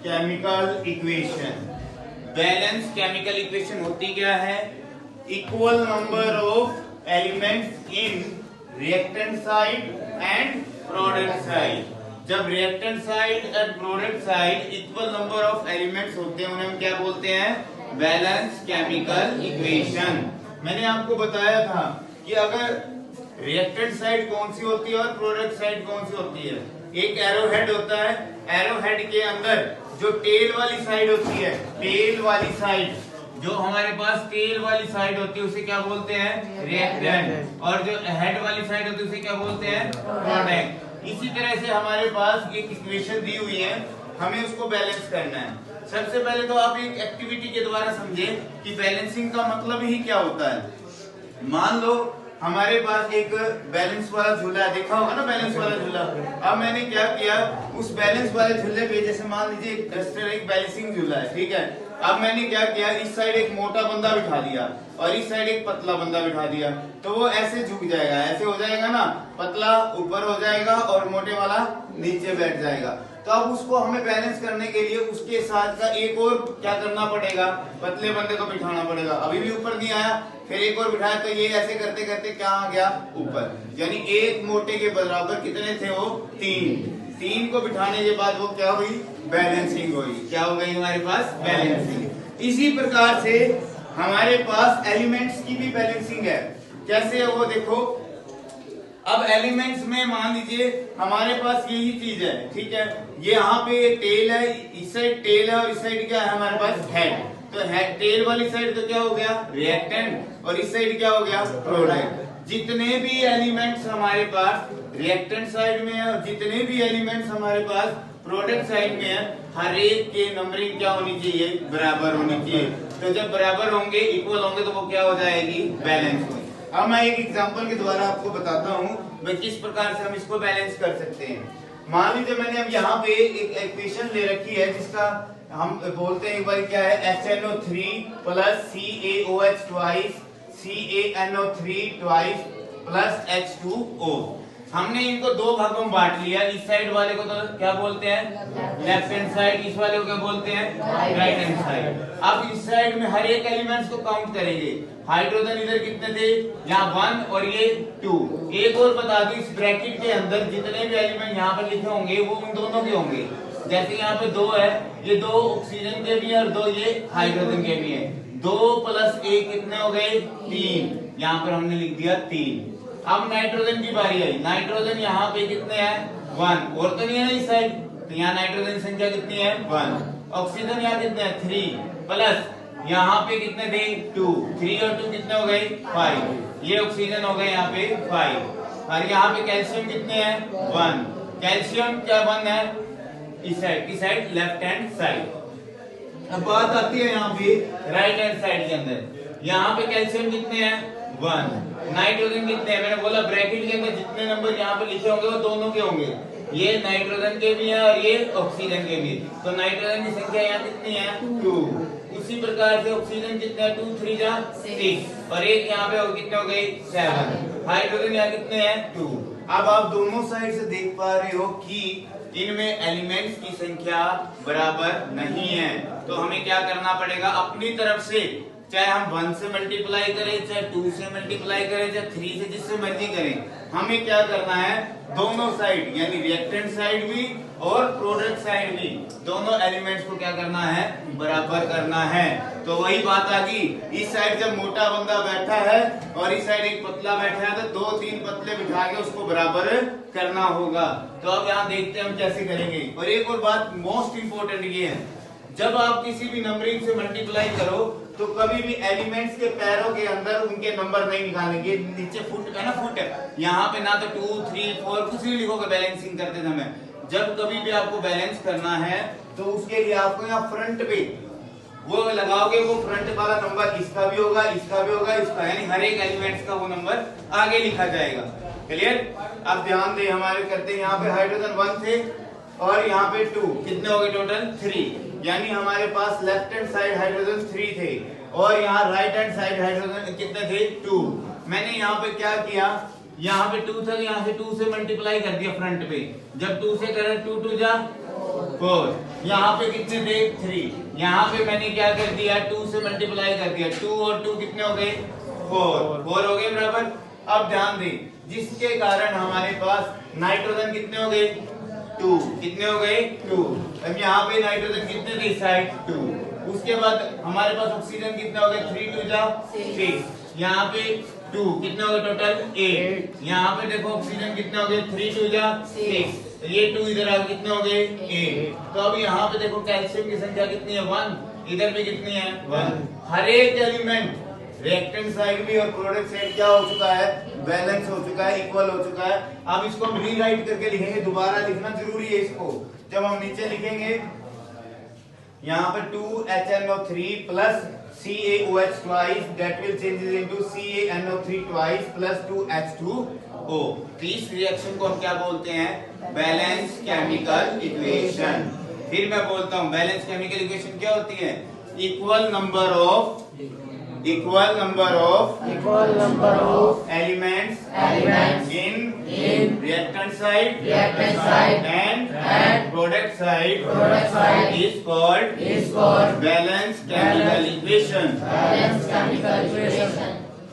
Chemical equation. Balance chemical equation होती क्या है? Equal number of elements in reactant side and product side. जब reactant side and product side equal number of elements होते हैं उन्हें हम क्या बोलते हैं? Balance chemical equation. मैंने आपको बताया था कि अगर रिएक्टेंट साइड कौन सी होती है और प्रोडक्ट साइड कौन सी होती है, एक एरो हेड होता है, एरो हेड के अंदर जो टेल वाली साइड होती है, टेल वाली साइड जो हमारे पास टेल वाली साइड होती है उसे क्या बोलते हैं? रिएक्टेंट। और जो हेड वाली साइड होती है उसे क्या बोलते हैं? प्रोडक्ट। इसी तरह से हमारे पास एक इक्वेशन दी हुई है, हमें उसको बैलेंस करना है। सबसे पहले तो आप एक एक्टिविटी के द्वारा समझें कि बैलेंसिंग का मतलब ही क्या होता है। मान लो हमारे पास एक बैलेंस वाला झूला है, देखा होगा ना बैलेंस वाला झूला। अब मैंने क्या किया, उस बैलेंस वाले झूले पे जैसे मान लीजिए एक डस्टर एक बैलेंसिंग झूला है, ठीक है। अब मैंने क्या किया, इस साइड एक मोटा बंदा बिठा दिया और इस साइड एक पतला बंदा बिठा दिया, तो वो ऐसे झुक जाएगा, ऐसे हो जाएगा ना, पतला ऊपर हो जाएगा और मोटे वाला नीचे बैठ जाएगा। तो अब उसको हमें बैलेंस करने के लिए उसके साथ का एक और क्या करना पड़ेगा, पतले बंदे को बिठाना पड़ेगा। अभी भी ऊपर नहीं आया, फिर एक और बिठाया तो ये ऐसे करते करते क्या आ गया, ऊपर। यानी एक मोटे के बराबर कितने थे वो? तीन। तीन को बिठाने के बाद वो क्या हुई? बैलेंसिंग हुई। क्या हो गई हमारे पास? बैलेंसिंग। इसी प्रकार से हमारे पास एलिमेंट्स की भी बैलेंसिंग है। कैसे है वो देखो। अब एलिमेंट्स में मान लीजिए हमारे पास यही चीज है, ठीक है। ये यहाँ पे टेल है, इस साइड टेल है और इस साइड क्या है हमारे पास? हेड। तो हेड टेल वाली साइड तो क्या हो गया? रिएक्टेंट। और इस साइड क्या हो गया? प्रोडक्ट। जितने भी एलिमेंट्स हमारे पास रिएक्टेंट साइड में है और जितने भी एलिमेंट्स हमारे पास प्रोडक्ट साइड में है, हर एक के नंबरिंग क्या होनी चाहिए? बराबर होनी चाहिए। तो जब बराबर होंगे, इक्वल होंगे, तो वो क्या हो जाएगी? बैलेंस होगी। अब मैं एक एग्जांपल के द्वारा आपको बताता हूँ मैं किस प्रकार से हम इसको बैलेंस कर सकते हैं। मान लीजिए मैंने अब यहाँ पे एक इक्वेशन ले रखी है जिसका हम बोलते हैं एक बार क्या है, HNO3 plus CaOH twice CaNO3 twice plus H2O। हमने इनको दो भागों में बांट लिया। इस साइड वाले को तो क्या बोलते हैं? Left hand side. इस वाले को क्या बोलते हैं? Right hand side. अब इस साइड में हर एक एलिमेंट्स को काउंट करेंगे। हाइड्रोजन इधर कितने थे? यहाँ 1 और ये 2। एक और बता दूं, इस ब्रैकेट के अंदर जितने भी एलिमेंट यहाँ पर लिखे होंगे वो उन दोनों के होंगे। जैसे यहाँ पे 2 है, ये 2 ऑक्सीजन के भी है और 2 ये हाइड्रोजन के भी है। 2 प्लस 1 कितने हो गए? 3। यहाँ पर हमने लिख दिया 3। अब नाइट्रोजन की बारी आई। नाइट्रोजन यहाँ पे कितने हैं? 1। और तो नहीं है इस साइड, तो यहाँ नाइट्रोजन की संख्या कितनी है? 1। ऑक्सीजन यहाँ कितने हैं? 3 प्लस यहाँ पे कितने थे? 2। 3 और 2 कितने हो गए? 5। ये ऑक्सीजन हो गए यहाँ पे 5। और यहाँ पे कैल्शियम कितने हैं? 1। कैल्शियम क्या 1 है? इस साइड की साइड, लेफ्ट हैंड साइड। अब बात आती है यहाँ पे राइट हैंड साइड के अंदर। यहाँ पे कैल्शियम कितने हैं? 1। नाइट्रोजन कितने हैं? मैंने बोला ब्रैकेट के अंदर जितने नंबर यहाँ पे लिखे होंगे वो दोनों के होंगे। ये नाइट्रोजन के भी हैं और ये ऑक्सीजन के भी। तो नाइट्रोजन की संख्या यहाँ कितनी है? 2। उसी प्रकार से ऑक्सीजन कितने हैं? 2 3 जा 6 और एक यहाँ पे कितने हो गए? 7। हाइड्रोजन यहाँ कितने हैं? 2। अब आप दोनों साइड से देख पा रहे हो कि इनमें एलिमेंट्स की संख्या बराबर नहीं है। तो हमें क्या करना पड़ेगा? अपनी तरफ से, चाहे हम 1 से मल्टीप्लाई करें, चाहे 2 से मल्टीप्लाई करें, चाहे 3 से, जिससे मर्जी करें, हमें क्या करना है? दोनों साइड यानी रिएक्टेंट साइड भी और प्रोडक्ट साइड भी, दोनों एलिमेंट्स को क्या करना है? बराबर करना है। तो वही बात आ गई, इस साइड जब मोटा बंदा बैठा है और इस साइड एक पतला बैठा है तो 2-3 पतले बिठा के उसको बराबर करना होगा। तो अब यहाँ देखते हैं हम कैसे करेंगे। और एक और बात मोस्ट इंपोर्टेंट ये है, जब आप किसी भी नंबरिंग से मल्टीप्लाई करो तो कभी भी एलिमेंट्स के पैरों के अंदर उनके नंबर नहीं निकालेंगे। नीचे फुट है ना, फुट है, यहाँ पे ना तो 2 3 4 कुछ नहीं लिखोगे बैलेंसिंग करते समय। जब कभी भी आपको बैलेंस करना है तो उसके लिए आपको यहाँ फ्रंट पे वो लगाओगे, वो फ्रंट वाला नंबर इसका भी होगा, इसका भी होगा, इसका, यानी हर एक एलिमेंट्स का वो नंबर आगे लिखा जाएगा। क्लियर? अब ध्यान दे, हमारे करते हैं यहाँ पे हाइड्रोजन 1 थे और यहाँ पे 2, कितने हो गए टोटल? 3। यानी हमारे पास लेफ्ट हैंड साइड हाइड्रोजन 3 थे और यहाँ राइट हैंड साइड हाइड्रोजन कितने थे? 2। मैंने यहाँ पे क्या किया, यहाँ पे 2 था, यहाँ से 2 से मल्टीप्लाई कर दिया फ्रंट पे। जब 2 से करें 2 2 जा 4। यहाँ पे कितने थे 3। यहाँ पे मैंने क्या कर दिया 2 से मल्टीप्लाई कर दिया। 2 और 2 कितने हो गए 4 हो गए बराबर। अब ध्यान दें जिसके कारण हमारे पास नाइट्रोजन कितने हो गए 2। कितने हो गए 2। अब यहाँ पे नाइट्रोजन कितने थे साइड 2। उसके बाद हमारे पास ऑक्सीजन कितना हो गया 3 2 जा 6। यहाँ पे 2 कितने हो गए टोटल 8। यहाँ पे देखो ऑक्सीजन कितने हो गए 3 2 जा 6। तो ये 2 इधर आगे कितने हो गए 8। तो अब यहाँ पे देखो कैल्शियम की संख्या कितनी है 1। इधर भी कितनी है 1। हर एक एलिमेंट रिएक्टेंट साइड भी और प्रोडक्ट साइड क्या हो चुका है बैलेंस हो चुका है इक्वल हो चुका है। अब इसको हम रीराइट करके लिखेंगे। दोबारा लिखना जरूरी है इसको। जब हम नीचे लिखेंगे यहाँ पर 2HNO3 plus CaOH twice that will changes into CaNO3 twice plus 2H2O। तो इस रिएक्शन को हम क्या बोलते हैं बैलेंस केमिकल इक्वेशन। फिर मैं बोलता हूँ बैलेंस केमिकल इक्वेशन क्या होती है equal number of elements in reactant side and product side is called balanced chemical equation।